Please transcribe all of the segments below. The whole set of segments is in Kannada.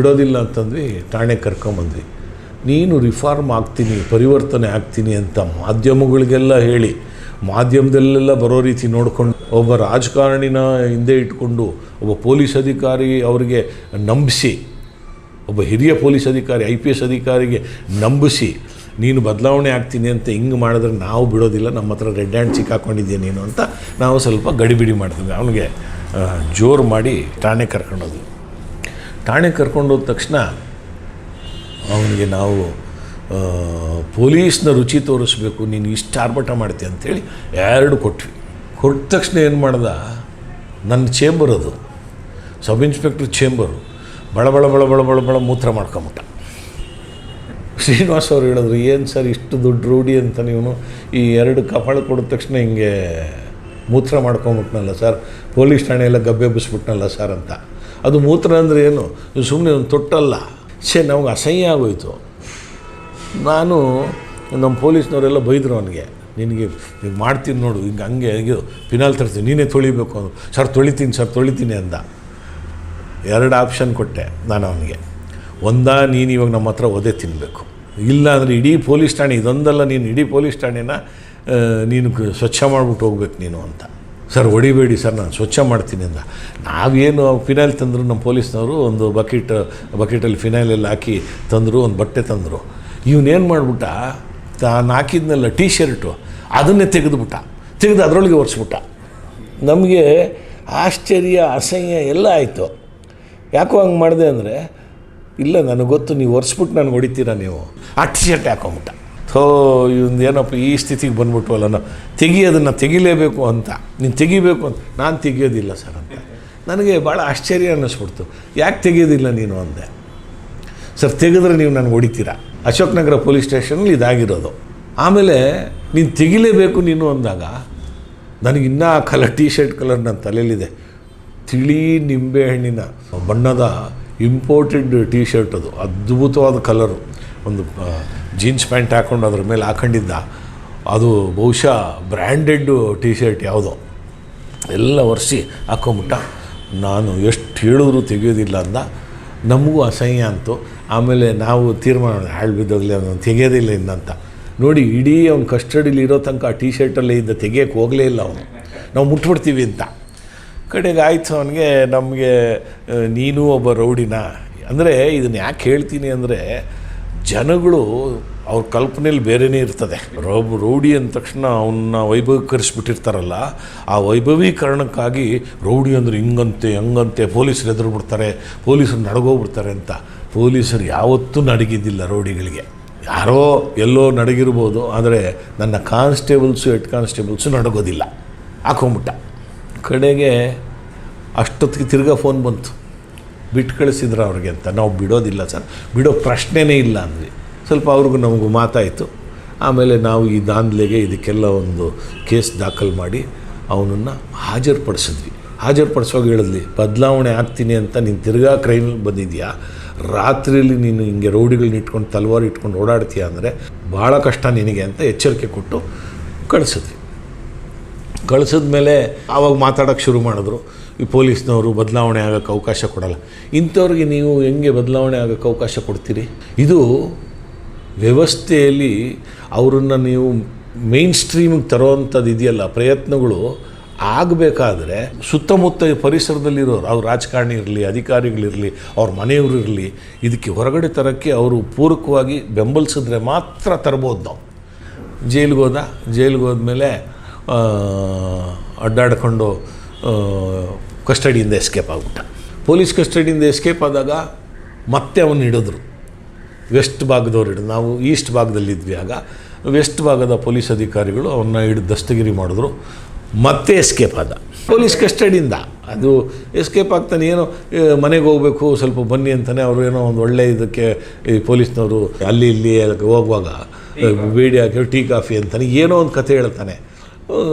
ಬಿಡೋದಿಲ್ಲ ಅಂತಂದ್ವಿ. ಠಾಣೆಗೆ ಕರ್ಕೊಂಬಂದ್ವಿ. ನೀನು ರಿಫಾರ್ಮ್ ಆಗ್ತೀನಿ, ಪರಿವರ್ತನೆ ಆಗ್ತೀನಿ ಅಂತ ಮಾಧ್ಯಮಗಳಿಗೆಲ್ಲ ಹೇಳಿ, ಮಾಧ್ಯಮದಲ್ಲೆಲ್ಲ ಬರೋ ರೀತಿ ನೋಡಿಕೊಂಡು, ಒಬ್ಬ ರಾಜಕಾರಣಿನ ಹಿಂದೆ ಇಟ್ಕೊಂಡು ಒಬ್ಬ ಪೊಲೀಸ್ ಅಧಿಕಾರಿ ಅವರಿಗೆ ನಂಬಿಸಿ, ಒಬ್ಬ ಹಿರಿಯ ಪೊಲೀಸ್ ಅಧಿಕಾರಿ IPS ಅಧಿಕಾರಿಗೆ ನಂಬಿಸಿ ನೀನು ಬದಲಾವಣೆ ಆಗ್ತೀನಿ ಅಂತ ಹಿಂಗೆ ಮಾಡಿದ್ರೆ ನಾವು ಬಿಡೋದಿಲ್ಲ, ನಮ್ಮ ಹತ್ರ ರೆಡ್ ಹ್ಯಾಂಡ್ ಸಿಕ್ಕಾಕೊಂಡಿದ್ದೆ ನೀನು ಅಂತ ನಾವು ಸ್ವಲ್ಪ ಗಡಿಬಿಡಿ ಮಾಡ್ತೀವಿ. ಅವನಿಗೆ ಜೋರು ಮಾಡಿ ಠಾಣೆಗೆ ಕರ್ಕೊಂಡೋದ್ವಿ. ಠಾಣೆಗೆ ಕರ್ಕೊಂಡೋದ ತಕ್ಷಣ ಅವನಿಗೆ ನಾವು ಪೊಲೀಸ್ನ ರುಚಿ ತೋರಿಸ್ಬೇಕು, ನೀನು ಇಷ್ಟು ಆರ್ಭಟ ಮಾಡ್ತೀಯ ಅಂಥೇಳಿ 2 ಕೊಟ್ವಿ. ಕೊಟ್ಟ ತಕ್ಷಣ ಏನು ಮಾಡ್ದ, ನನ್ನ ಚೇಂಬರ್ ಅದು ಸಬ್ ಇನ್ಸ್ಪೆಕ್ಟ್ರ್ ಚೇಂಬರು, ಬಳ ಬಳ ಬಳ ಬಳ ಬಳ ಬಳ ಮೂತ್ರ ಮಾಡ್ಕೊಂಬಿಟ್ಟ. ಶ್ರೀನಿವಾಸ್ ಅವ್ರು ಹೇಳಿದ್ರು, ಏನು ಸರ್ ಇಷ್ಟು ದೊಡ್ಡ ರೂಢಿ ಅಂತ ನೀವು ಈ 2 ಕಪಾಳ ಕೊಡಿದ ತಕ್ಷಣ ಹಿಂಗೆ ಮೂತ್ರ ಮಾಡ್ಕೊಂಬಿಟ್ನಲ್ಲ ಸರ್, ಪೊಲೀಸ್ ಠಾಣೆ ಎಲ್ಲ ಗಬ್ಬೆ ಎಬ್ಬಿಸ್ಬಿಟ್ನಲ್ಲ ಸರ್ ಅಂತ. ಅದು ಮೂತ್ರ ಅಂದರೆ ಏನು, ಸುಮ್ಮನೆ ಒಂದು ತೊಟ್ಟಲ್ಲ. ನಮಗೆ ಅಸಹ್ಯ ಆಗೋಯ್ತು. ನಾನು ನಮ್ಮ ಪೊಲೀಸ್ನವರೆಲ್ಲ ಬೈದರು ಅವನಿಗೆ, ನಿನಗೆ ನೀವು ಮಾಡ್ತೀನಿ ನೋಡು, ಹಿಂಗೆ ಹಂಗೆ ಹೇಗೆ ಫಿನಾಲ್ ತರ್ತೀನಿ, ನೀನೇ ತೊಳಿಬೇಕು ಅಂದರು. ಸರ್ ತೊಳಿತೀನಿ ಅಂದ. 2 ಆಪ್ಷನ್ ಕೊಟ್ಟೆ ನಾನು ಅವನಿಗೆ. ನೀನು ಇವಾಗ ನಮ್ಮ ಹತ್ರ ಒದೆ ತಿನ್ನಬೇಕು, ಇಲ್ಲ ಅಂದರೆ ಇಡೀ ಪೊಲೀಸ್ ಠಾಣೆ, ಇದೊಂದಲ್ಲ ನೀನು ಇಡೀ ಪೊಲೀಸ್ ಠಾಣೆನ ನೀನು ಸ್ವಚ್ಛ ಮಾಡಿಬಿಟ್ಟು ಹೋಗ್ಬೇಕು ನೀನು ಅಂತ. ಸರ್ ಹೊಡಿಬೇಡಿ ಸರ್, ನಾನು ಸ್ವಚ್ಛ ಮಾಡ್ತೀನಿ ಅಂದ. ನಾವೇನು ಫಿನೈಲ್ ತಂದರು ನಮ್ಮ ಪೊಲೀಸ್ನವರು, ಒಂದು ಬಕೆಟಲ್ಲಿ ಫಿನೈಲೆಲ್ಲ ಹಾಕಿ ತಂದರು, ಒಂದು ಬಟ್ಟೆ ತಂದರು. ಇವನೇನು ಮಾಡಿಬಿಟ್ಟ, ತಾನು ಹಾಕಿದ್ನಲ್ಲ ಟೀ ಶರ್ಟು ಅದನ್ನೇ ತೆಗೆದು ಅದರೊಳಗೆ ಒರೆಸ್ಬಿಟ್ಟ. ನಮಗೆ ಆಶ್ಚರ್ಯ, ಅಸಹ್ಯ ಎಲ್ಲ ಆಯಿತು. ಯಾಕೋ ಹಂಗೆ ಮಾಡಿದೆ ಅಂದರೆ, ಇಲ್ಲ ನನಗೆ ಗೊತ್ತು ನೀವು ಒರೆಸ್ಬಿಟ್ಟು ನನಗೆ ಹೊಡಿತೀರಾ ನೀವು, ಆ ಟೀ ಶರ್ಟ್ ಹಾಕೊಂಬಿಟ್ಟ. ಇವಂದು ಏನಪ್ಪ ಈ ಸ್ಥಿತಿಗೆ ಬಂದ್ಬಿಟ್ವಲ್ಲ, ನಾವು ಅದನ್ನು ತೆಗಿಲೇಬೇಕು ಅಂತ, ನೀನು ತೆಗಿಬೇಕು ಅಂತ. ನಾನು ತೆಗಿಯೋದಿಲ್ಲ ಸರ್ ಅಂತ. ನನಗೆ ಭಾಳ ಆಶ್ಚರ್ಯ ಅನ್ನಿಸ್ಬಿಡ್ತು. ಯಾಕೆ ತೆಗಿಯೋದಿಲ್ಲ ನೀನು ಅಂದೆ. ಸರ್ ತೆಗೆದ್ರೆ ನೀವು ನನಗೆ ಹೊಡಿತೀರಾ. ಅಶೋಕ್ ನಗರ ಪೊಲೀಸ್ ಸ್ಟೇಷನಲ್ಲಿ ಇದಾಗಿರೋದು. ಆಮೇಲೆ ನೀನು ತೆಗಿಲೇಬೇಕು ನೀನು ಅಂದಾಗ ನನಗೆ ಇನ್ನೂ ಆ ಕಲರ್ ಟೀ ಶರ್ಟ್ ಕಲರ್ ನನ್ನ ತಲೆಯಲ್ಲಿದೆ. ತಿಳಿ ನಿಂಬೆಹಣ್ಣಿನ ಬಣ್ಣದ ಇಂಪೋರ್ಟೆಡ್ ಟೀ ಶರ್ಟ್, ಅದು ಅದ್ಭುತವಾದ ಕಲರು. ಒಂದು ಜೀನ್ಸ್ ಪ್ಯಾಂಟ್ ಹಾಕ್ಕೊಂಡು ಅದ್ರ ಮೇಲೆ ಹಾಕೊಂಡಿದ್ದ, ಅದು ಬಹುಶಃ ಬ್ರ್ಯಾಂಡೆಡ್ ಟೀ ಶರ್ಟ್ ಯಾವುದೋ, ಎಲ್ಲ ಒರೆಸಿ ಹಾಕ್ಕೊಂಬಿಟ್ಟ. ನಾನು ಎಷ್ಟು ಹೇಳಿದ್ರು ತೆಗೆಯೋದಿಲ್ಲ ಅಂದ. ನಮಗೂ ಅಸಹ್ಯ ಅಂತು. ಆಮೇಲೆ ನಾವು ತೀರ್ಮಾನ ಬಿದ್ದೋಗಲಿ ಅವನು ತೆಗೆಯೋದಿಲ್ಲ ಇನ್ನಂತ. ನೋಡಿ, ಇಡೀ ಅವ್ನು ಕಸ್ಟಡಿಲಿ ಇರೋ ತನಕ ಆ ಟೀ ಶರ್ಟಲ್ಲೇ ಇದ್ದ, ತೆಗಿಯೋಕ್ಕೆ ಹೋಗಲೇ ಇಲ್ಲ ಅವನು, ನಾವು ಮುಟ್ಬಿಡ್ತೀವಿ ಅಂತ. ಕಡೆಗೆ ಆಯಿತು ಅವನಿಗೆ. ನಮಗೆ ನೀನು ಒಬ್ಬ ರೌಡಿನ ಅಂದರೆ, ಇದನ್ನು ಯಾಕೆ ಹೇಳ್ತೀನಿ ಅಂದರೆ, ಜನಗಳು ಅವ್ರ ಕಲ್ಪನೆಯಲ್ಲಿ ಬೇರೆಯೇ ಇರ್ತದೆ. ರೌಡಿ ಅಂದ ತಕ್ಷಣ ಅವನ್ನ ವೈಭವೀಕರಿಸ್ಬಿಟ್ಟಿರ್ತಾರಲ್ಲ, ಆ ವೈಭವೀಕರಣಕ್ಕಾಗಿ ರೌಡಿ ಅಂದರೆ ಹಿಂಗಂತೆ ಹಂಗಂತೆ, ಪೊಲೀಸರು ಎದುರುಬಿಡ್ತಾರೆ, ಪೊಲೀಸರು ನಡಗೋಗ್ಬಿಡ್ತಾರೆ ಅಂತ. ಪೊಲೀಸರು ಯಾವತ್ತೂ ನಡಗಿದ್ದಿಲ್ಲ ರೌಡಿಗಳಿಗೆ. ಯಾರೋ ಎಲ್ಲೋ ನಡಗಿರ್ಬೋದು, ಆದರೆ ನನ್ನ ಕಾನ್ಸ್ಟೇಬಲ್ಸು ಹೆಡ್ ಕಾನ್ಸ್ಟೇಬಲ್ಸು ನಡಗೋದಿಲ್ಲ. ಹಾಕೊಂಬಿಟ್ಟ. ಕಡೆಗೆ ಅಷ್ಟೊತ್ತಿಗೆ ತಿರ್ಗಾ ಫೋನ್ ಬಂತು, ಬಿಟ್ಟು ಕಳಿಸಿದ್ರು ಅವ್ರಿಗೆ ಅಂತ. ನಾವು ಬಿಡೋದಿಲ್ಲ ಸರ್, ಬಿಡೋ ಪ್ರಶ್ನೆನೇ ಇಲ್ಲ ಅಂದ್ವಿ. ಸ್ವಲ್ಪ ಅವ್ರಿಗೂ ನಮಗೂ ಮಾತಾಯಿತು. ಆಮೇಲೆ ನಾವು ಈ ದಾಂಧಲೆಗೆ ಇದಕ್ಕೆಲ್ಲ ಒಂದು ಕೇಸ್ ದಾಖಲು ಮಾಡಿ ಅವನನ್ನು ಹಾಜರುಪಡಿಸುವಾಗ ಹೇಳಿದ್ವಿ, ಬದಲಾವಣೆ ಆಗ್ತೀನಿ ಅಂತ ನೀನು ತಿರ್ಗಾ ಕ್ರೈಮಲ್ಲಿ ಬಂದಿದ್ಯಾ, ರಾತ್ರಿಯಲ್ಲಿ ನೀನು ಹಿಂಗೆ ರೌಡಿಗಳನ್ನ ಇಟ್ಕೊಂಡು ತಲವಾರು ಇಟ್ಕೊಂಡು ಓಡಾಡ್ತೀಯ ಅಂದರೆ ಭಾಳ ಕಷ್ಟ ನಿನಗೆ ಅಂತ ಎಚ್ಚರಿಕೆ ಕೊಟ್ಟು ಕಳಿಸಿದ್ಮೇಲೆ ಆವಾಗ ಮಾತಾಡೋಕ್ಕೆ ಶುರು ಮಾಡಿದ್ರು. ಈ ಪೊಲೀಸ್ನವರು ಬದಲಾವಣೆ ಆಗೋಕ್ಕೆ ಅವಕಾಶ ಕೊಡಲ್ಲ. ಇಂಥವ್ರಿಗೆ ನೀವು ಹೆಂಗೆ ಬದಲಾವಣೆ ಆಗೋಕ್ಕೆ ಅವಕಾಶ ಕೊಡ್ತೀರಿ? ಇದು ವ್ಯವಸ್ಥೆಯಲ್ಲಿ ಅವರನ್ನು ನೀವು ಮೇನ್ ಸ್ಟ್ರೀಮಿಗೆ ತರೋವಂಥದ್ದು ಇದೆಯಲ್ಲ, ಪ್ರಯತ್ನಗಳು ಆಗಬೇಕಾದ್ರೆ ಸುತ್ತಮುತ್ತ ಪರಿಸರದಲ್ಲಿರೋರು, ಅವ್ರು ರಾಜಕಾರಣಿ ಇರಲಿ, ಅಧಿಕಾರಿಗಳಿರಲಿ, ಅವ್ರ ಮನೆಯವರು ಇರಲಿ, ಇದಕ್ಕೆ ಹೊರಗಡೆ ತರೋಕ್ಕೆ ಅವರು ಪೂರಕವಾಗಿ ಬೆಂಬಲಿಸಿದ್ರೆ ಮಾತ್ರ ತರ್ಬೋದು ನಾವು. ಜೈಲಿಗೆ ಹೋದ್ಮೇಲೆ ಅಡ್ಡಾಡ್ಕೊಂಡು ಕಸ್ಟಡಿಯಿಂದ ಎಸ್ಕೇಪ್ ಆಗ್ಬಿಟ್ಟ. ಪೊಲೀಸ್ ಕಸ್ಟಡಿಯಿಂದ ಎಸ್ಕೇಪ್ ಆದಾಗ ಮತ್ತೆ ಅವನು ಹಿಡಿದ್ರು. ವೆಸ್ಟ್ ಭಾಗದವ್ರು ಹಿಡಿದು, ನಾವು ಈಸ್ಟ್ ಭಾಗದಲ್ಲಿದ್ವಿ ಆಗ. ವೆಸ್ಟ್ ಭಾಗದ ಪೊಲೀಸ್ ಅಧಿಕಾರಿಗಳು ಅವನ್ನ ಹಿಡಿದು ದಸ್ತಗಿರಿ ಮಾಡಿದ್ರು. ಮತ್ತೆ ಎಸ್ಕೇಪ್ ಆದ ಪೊಲೀಸ್ ಕಸ್ಟಡಿಯಿಂದ. ಅದು ಎಸ್ಕೇಪ್ ಆಗ್ತಾನೆ, ಏನೋ ಮನೆಗೆ ಹೋಗಬೇಕು ಸ್ವಲ್ಪ ಬನ್ನಿ ಅಂತಲೇ ಅವರು ಏನೋ ಒಂದು ಒಳ್ಳೆ ಇದಕ್ಕೆ ಈ ಪೊಲೀಸ್ನವರು ಅಲ್ಲಿ ಇಲ್ಲಿ ಹೋಗುವಾಗ ಬೇಡಿ ಹಾಕಿ ಟೀ ಕಾಫಿ ಅಂತಾನೆ ಏನೋ ಒಂದು ಕತೆ ಹೇಳ್ತಾನೆ.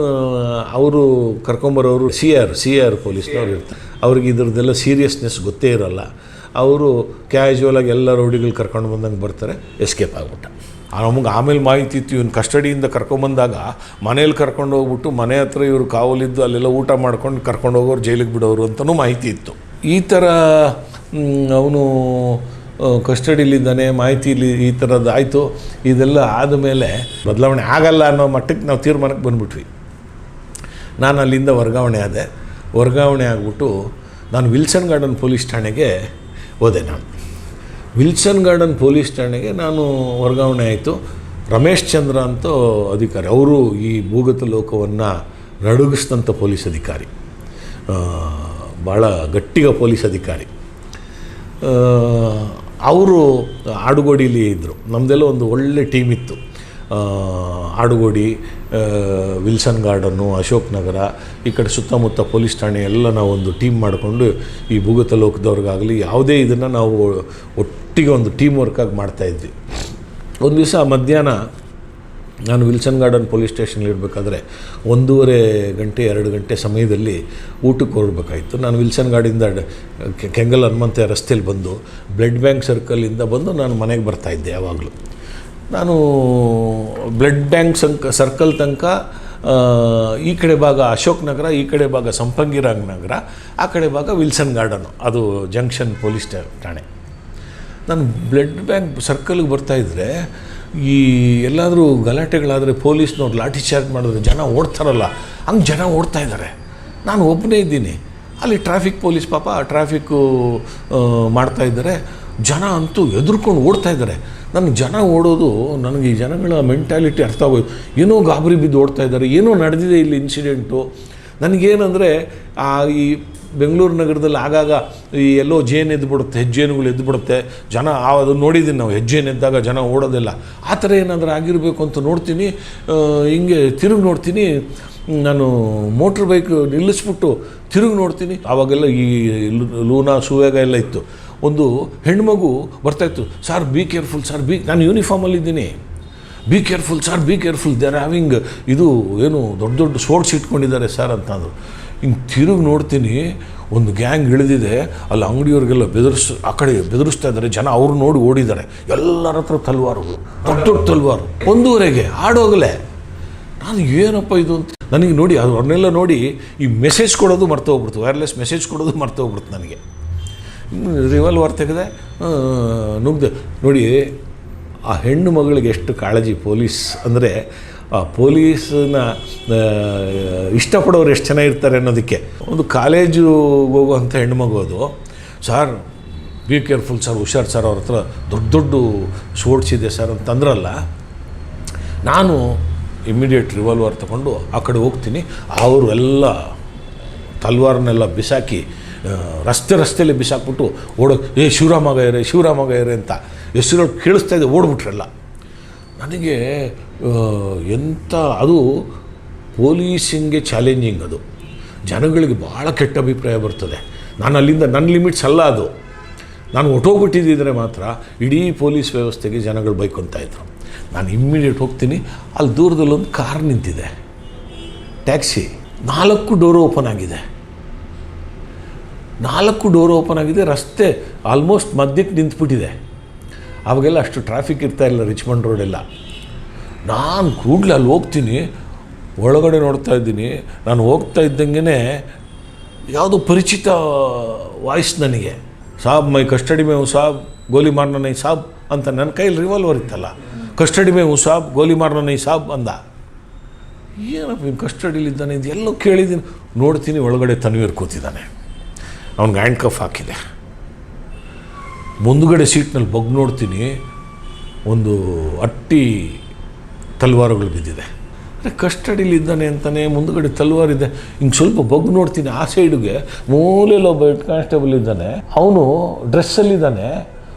ಅವರು ಕರ್ಕೊಂಬರೋರು ಸಿ ಆರ್ ಪೊಲೀಸ್ನವ್ರು ಇರ್ತಾರೆ. ಅವ್ರಿಗೆ ಇದ್ರದ್ದೆಲ್ಲ ಸೀರಿಯಸ್ನೆಸ್ ಗೊತ್ತೇ ಇರೋಲ್ಲ. ಅವರು ಕ್ಯಾಶುವಲಾಗಿ ಎಲ್ಲ ರೌಡಿಗಳು ಕರ್ಕೊಂಡು ಬಂದಂಗೆ ಬರ್ತಾರೆ, ಎಸ್ಕೇಪ್ ಆಗ್ಬಿಟ್ಟ. ನಮಗೆ ಆಮೇಲೆ ಮಾಹಿತಿ ಇತ್ತು, ಇವನು ಕಸ್ಟಡಿಯಿಂದ ಕರ್ಕೊಂಬಂದಾಗ ಮನೇಲಿ ಕರ್ಕೊಂಡು ಹೋಗ್ಬಿಟ್ಟು ಮನೆ ಹತ್ರ ಇವರು ಕಾವಲಿದ್ದು ಅಲ್ಲೆಲ್ಲ ಊಟ ಮಾಡ್ಕೊಂಡು ಕರ್ಕೊಂಡು ಹೋಗೋರು ಜೈಲಿಗೆ ಬಿಡೋರು ಅಂತಲೂ ಮಾಹಿತಿ ಇತ್ತು. ಈ ಥರ ಅವನು ಕಸ್ಟಡಿಲಿದ್ದಾನೆ, ಮಾಹಿತಿಲಿ ಈ ಥರದ್ದು ಆಯಿತು. ಇದೆಲ್ಲ ಆದಮೇಲೆ ಬದಲಾವಣೆ ಆಗಲ್ಲ ಅನ್ನೋ ಮಟ್ಟಕ್ಕೆ ನಾವು ತೀರ್ಮಾನಕ್ಕೆ ಬಂದುಬಿಟ್ವಿ. ನಾನು ಅಲ್ಲಿಂದ ವರ್ಗಾವಣೆ ಆದೆ. ವರ್ಗಾವಣೆ ಆಗಿಬಿಟ್ಟು ನಾನು ವಿಲ್ಸನ್ ಗಾರ್ಡನ್ ಪೊಲೀಸ್ ಠಾಣೆಗೆ ಹೋದೆ. ವಿಲ್ಸನ್ ಗಾರ್ಡನ್ ಪೊಲೀಸ್ ಠಾಣೆಗೆ ನಾನು ವರ್ಗಾವಣೆ ಆಯಿತು. ರಮೇಶ್ ಚಂದ್ರ ಅಂತ ಅಧಿಕಾರಿ, ಅವರು ಈ ಭೂಗತ ಲೋಕವನ್ನು ನಡುಗಿಸಿದಂಥ ಪೊಲೀಸ್ ಅಧಿಕಾರಿ, ಭಾಳ ಗಟ್ಟಿಗ ಪೊಲೀಸ್ ಅಧಿಕಾರಿ. ಅವರು ಆಡುಗೋಡಿಲಿ ಇದ್ದರು. ನಮ್ಮದೆಲ್ಲ ಒಂದು ಒಳ್ಳೆ ಟೀಮ್ ಇತ್ತು. ಆಡುಗೋಡಿ, ವಿಲ್ಸನ್ ಗಾರ್ಡನ್ನು, ಅಶೋಕ್ ನಗರ, ಈ ಕಡೆ ಸುತ್ತಮುತ್ತ ಪೊಲೀಸ್ ಠಾಣೆ ಎಲ್ಲ ನಾವು ಒಂದು ಟೀಮ್ ಮಾಡಿಕೊಂಡು ಈ ಭೂಗತ ಲೋಕದವ್ರಿಗಾಗಲಿ ಯಾವುದೇ ಇದನ್ನು ನಾವು ಒಟ್ಟಿಗೆ ಒಂದು ಟೀಮ್ ವರ್ಕಾಗಿ ಮಾಡ್ತಾಯಿದ್ವಿ. ಒಂದು ದಿವಸ ಮಧ್ಯಾಹ್ನ ನಾನು ವಿಲ್ಸನ್ ಗಾರ್ಡನ್ ಪೊಲೀಸ್ ಸ್ಟೇಷನ್ಲಿ ಇರಬೇಕಾದ್ರೆ 1.5 ಗಂಟೆ 2 ಗಂಟೆ ಸಮಯದಲ್ಲಿ ಊಟಕ್ಕೆ ಹೊರಡಬೇಕಾಯಿತು. ನಾನು ವಿಲ್ಸನ್ ಗಾರ್ಡಿಂದ ಕೆಂಗಲ್ ಹನುಮಂತ ರಸ್ತೆಯಲ್ಲಿ ಬಂದು ಬ್ಲಡ್ ಬ್ಯಾಂಕ್ ಸರ್ಕಲಿಂದ ಬಂದು ನಾನು ಮನೆಗೆ ಬರ್ತಾಯಿದ್ದೆ. ಯಾವಾಗಲೂ ನಾನು ಬ್ಲಡ್ ಬ್ಯಾಂಕ್ ಸರ್ಕಲ್ ತನಕ ಈ ಕಡೆ ಭಾಗ ಅಶೋಕ್ ನಗರ, ಈ ಕಡೆ ಭಾಗ ಸಂಪಂಗಿರಾಂಗ್ ನಗರ, ಆ ಕಡೆ ಭಾಗ ವಿಲ್ಸನ್ ಗಾರ್ಡನು, ಅದು ಜಂಕ್ಷನ್ ಪೊಲೀಸ್ ಠಾಣೆ. ನಾನು ಬ್ಲಡ್ ಬ್ಯಾಂಕ್ ಸರ್ಕಲ್ಗೆ ಬರ್ತಾಯಿದ್ರೆ ಈ ಎಲ್ಲಾದರೂ ಗಲಾಟೆಗಳಾದರೆ ಪೊಲೀಸ್ನವ್ರು ಲಾಠಿ ಚಾರ್ಜ್ ಮಾಡಿದ್ರೆ ಜನ ಓಡ್ತಾರಲ್ಲ, ಹಂಗೆ ಜನ ಓಡ್ತಾ ಇದ್ದಾರೆ. ನಾನು ಒಬ್ಬನೇ ಇದ್ದೀನಿ ಅಲ್ಲಿ. ಟ್ರಾಫಿಕ್ ಪೊಲೀಸ್ ಪಾಪ ಟ್ರಾಫಿಕ್ಕು ಮಾಡ್ತಾಯಿದ್ದಾರೆ. ಜನ ಅಂತೂ ಎದುರ್ಕೊಂಡು ಓಡ್ತಾ ಇದ್ದಾರೆ. ನನಗೆ ಜನ ಓಡೋದು, ನನಗೆ ಈ ಜನಗಳ ಮೆಂಟ್ಯಾಲಿಟಿ ಅರ್ಥ ಆಗೋಯ್ತು. ಏನೋ ಗಾಬರಿ ಬಿದ್ದು ಓಡ್ತಾ ಇದ್ದಾರೆ, ಏನೋ ನಡೆದಿದೆ ಇಲ್ಲಿ ಇನ್ಸಿಡೆಂಟು. ನನಗೇನೆಂದರೆ ಈ ಬೆಂಗಳೂರು ನಗರದಲ್ಲಿ ಆಗಾಗ ಈ ಎಲ್ಲೋ ಜೇನು ಎದ್ದುಬಿಡುತ್ತೆ, ಹೆಜ್ಜೇನುಗಳು ಎದ್ದುಬಿಡುತ್ತೆ, ಜನ ಅದು ನೋಡಿದ್ದೀನಿ ನಾವು. ಹೆಜ್ಜೇನು ಎದ್ದಾಗ ಜನ ಓಡೋದಿಲ್ಲ. ಆ ಥರ ಏನಾದರೂ ಆಗಿರಬೇಕು ಅಂತ ನೋಡ್ತೀನಿ. ಹಿಂಗೆ ತಿರುಗಿ ನೋಡ್ತೀನಿ, ನಾನು ಮೋಟ್ರ್ ಬೈಕ್ ನಿಲ್ಲಿಸ್ಬಿಟ್ಟು ತಿರುಗಿ ನೋಡ್ತೀನಿ. ಆವಾಗೆಲ್ಲ ಈ ಲೂನಾ ಸುವೇಗ ಎಲ್ಲ ಇತ್ತು. ಒಂದು ಹೆಣ್ಮಗು ಬರ್ತಾಯಿತ್ತು, ಸಾರ್ ಬಿ ಕೇರ್ಫುಲ್ ಸರ್, ನಾನು ಯೂನಿಫಾರ್ಮಲ್ಲಿದ್ದೀನಿ, be careful sir, be careful, they are having ಇದು ಏನು ದೊಡ್ಡ ದೊಡ್ಡ ಸೋರ್ಟ್ಸ್ ಇಟ್ಕೊಂಡಿದ್ದಾರೆ ಸರ್ ಅಂತಂದರು. ಹಿಂಗೆ ತಿರುಗಿ ನೋಡ್ತೀನಿ, ಒಂದು ಗ್ಯಾಂಗ್ ಇಳಿದಿದೆ. ಅಲ್ಲಿ ಅಂಗಡಿಯವ್ರಿಗೆಲ್ಲ ಆ ಕಡೆ ಬೆದರಿಸ್ತಾ ಇದ್ದಾರೆ ಜನ. ಅವ್ರು ನೋಡಿ ಓಡಿದ್ದಾರೆ. ಎಲ್ಲರ ಹತ್ರ ತಲ್ವಾರುಗಳು, ದೊಡ್ಡ ದೊಡ್ಡ ತಲ್ವಾರು. 1:30 ಆಡೋಗಲೇ. ನಾನು ಏನಪ್ಪ ಇದು ಅಂತ ನನಗೆ ನೋಡಿ, ಅವ್ರನ್ನೆಲ್ಲ ನೋಡಿ ಈ ಮೆಸೇಜ್ ಕೊಡೋದು ಮರ್ತೋಗ್ಬಿಡ್ತು, ವೈರ್ಲೆಸ್ ಮೆಸೇಜ್ ಕೊಡೋದು ಮರ್ತೋಗ್ಬಿಡ್ತು ನನಗೆ. ರಿವಾಲ್ವರ್ ತೆಗೆದೆ, ನುಗ್ದೆ. ನೋಡಿ ಆ ಹೆಣ್ಣು ಮಗಳಿಗೆ ಎಷ್ಟು ಕಾಳಜಿ ಪೊಲೀಸ್ ಅಂದರೆ. ಆ ಪೊಲೀಸನ್ನ ಇಷ್ಟಪಡೋರು ಎಷ್ಟು ಚೆನ್ನಾಗಿರ್ತಾರೆ ಅನ್ನೋದಕ್ಕೆ. ಒಂದು ಕಾಲೇಜಿಗೆ ಹೋಗುವಂಥ ಹೆಣ್ಮಗು ಅದು. ಸರ್ ಬಿ ಕೇರ್ಫುಲ್ ಸರ್, ಹುಷಾರು ಸರ್, ಅವ್ರ ಹತ್ರ ದೊಡ್ಡ ದೊಡ್ಡ ಸೋರ್ಟ್ಸ್ ಇದೆ ಸರ್ ಅಂತಂದ್ರಲ್ಲ. ನಾನು ಇಮ್ಮಿಡಿಯೇಟ್ ರಿವಾಲ್ವರ್ ತಗೊಂಡು ಆ ಕಡೆ ಹೋಗ್ತೀನಿ. ಅವರು ಎಲ್ಲ ತಲ್ವಾರನ್ನೆಲ್ಲ ಬಿಸಾಕಿ ರಸ್ತೆಯಲ್ಲಿ ಬಿಸಾಕ್ಬಿಟ್ಟು ಶಿವರಾಮಗಯ್ಯರೇ ಅಂತ ಹೆಸರು ಕೇಳಿಸ್ತಾ ಇದೆ, ಓಡ್ಬಿಟ್ರೆಲ್ಲ. ನನಗೆ ಎಂಥ ಅದು ಪೊಲೀಸಿಂಗೆ ಚಾಲೆಂಜಿಂಗ್. ಅದು ಜನಗಳಿಗೆ ಭಾಳ ಕೆಟ್ಟ ಅಭಿಪ್ರಾಯ ಬರ್ತದೆ. ನಾನು ಅಲ್ಲಿಂದ ನನ್ನ ಲಿಮಿಟ್ಸ್ ಅಲ್ಲ ಅದು. ನಾನು ಹೊಟ್ಟೋಗ್ಬಿಟ್ಟಿದ್ದರೆ ಮಾತ್ರ ಇಡೀ ಪೊಲೀಸ್ ವ್ಯವಸ್ಥೆಗೆ ಜನಗಳು ಬೈಕೊತಾಯಿದ್ರು. ನಾನು ಇಮ್ಮಿಡಿಯೇಟ್ ಹೋಗ್ತೀನಿ. ಅಲ್ಲಿ ದೂರದಲ್ಲೊಂದು ಕಾರ್ ನಿಂತಿದೆ, ಟ್ಯಾಕ್ಸಿ. 4 ಡೋರು ಓಪನ್ ಆಗಿದೆ. 4 ಡೋರು ಓಪನ್ ಆಗಿದೆ. ರಸ್ತೆ ಆಲ್ಮೋಸ್ಟ್ ಮಧ್ಯಕ್ಕೆ ನಿಂತುಬಿಟ್ಟಿದೆ. ಅವಾಗೆಲ್ಲ ಅಷ್ಟು ಟ್ರಾಫಿಕ್ ಇರ್ತಾಯಿಲ್ಲ ರಿಚ್ಮಂಡ್ ರೋಡೆಲ್ಲ. ನಾನು ಕೂಡಲೇ ಅಲ್ಲಿ ಹೋಗ್ತೀನಿ, ಒಳಗಡೆ ನೋಡ್ತಾ ಇದ್ದೀನಿ. ನಾನು ಹೋಗ್ತಾ ಇದ್ದಂಗೆ ಯಾವುದೋ ಪರಿಚಿತ ವಾಯ್ಸ್ ನನಗೆ, ಸಾಬ್ ಮೈ ಕಸ್ಟಡಿ ಮೇ ಹೂ ಸಾಬ್, ಗೋಲಿ ಮಾರ್ನ ನೈ ಸಾಬ್ ಅಂತ. ನನ್ನ ಕೈಯಲ್ಲಿ ರಿವಾಲ್ವರ್ ಇತ್ತಲ್ಲ, ಕಸ್ಟಡಿ ಮೇ ಹೂ ಸಾಬ್, ಗೋಲಿ ಮಾರ್ನ ನೈ ಸಾಬ್ ಅಂದ. ಏನಪ್ಪ ಇನ್ನು ಕಸ್ಟಡಿಲಿದ್ದಾನೆ, ಇದು ಎಲ್ಲೋ ಕೇಳಿದ್ದೀನಿ. ನೋಡ್ತೀನಿ ಒಳಗಡೆ ತನ್ವೀರ್ ಕೂತಿದ್ದಾನೆ, ಅವ್ನಿಗೆ ಹ್ಯಾಂಡ್ ಕಫ್ ಹಾಕಿದೆ. ಮುಂದುಗಡೆ ಸೀಟ್ನಲ್ಲಿ ಬಗ್ ನೋಡ್ತೀನಿ, ಒಂದು ಅಟ್ಟಿ ತಲ್ವಾರುಗಳು ಬಿದ್ದಿದೆ. ಅಂದರೆ ಕಸ್ಟಡಿಲಿದ್ದಾನೆ ಅಂತಲೇ ಮುಂದುಗಡೆ ತಲ್ವಾರಿದೆ. ಹಿಂಗೆ ಸ್ವಲ್ಪ ಬಗ್ ನೋಡ್ತೀನಿ, ಆ ಸೈಡಿಗೆ ಮೂಲೆಯಲ್ಲಿ ಒಬ್ಬ ಹೆಡ್ ಕಾನ್ಸ್ಟೇಬಲ್ ಇದ್ದಾನೆ. ಅವನು ಡ್ರೆಸ್ಸಲ್ಲಿದ್ದಾನೆ,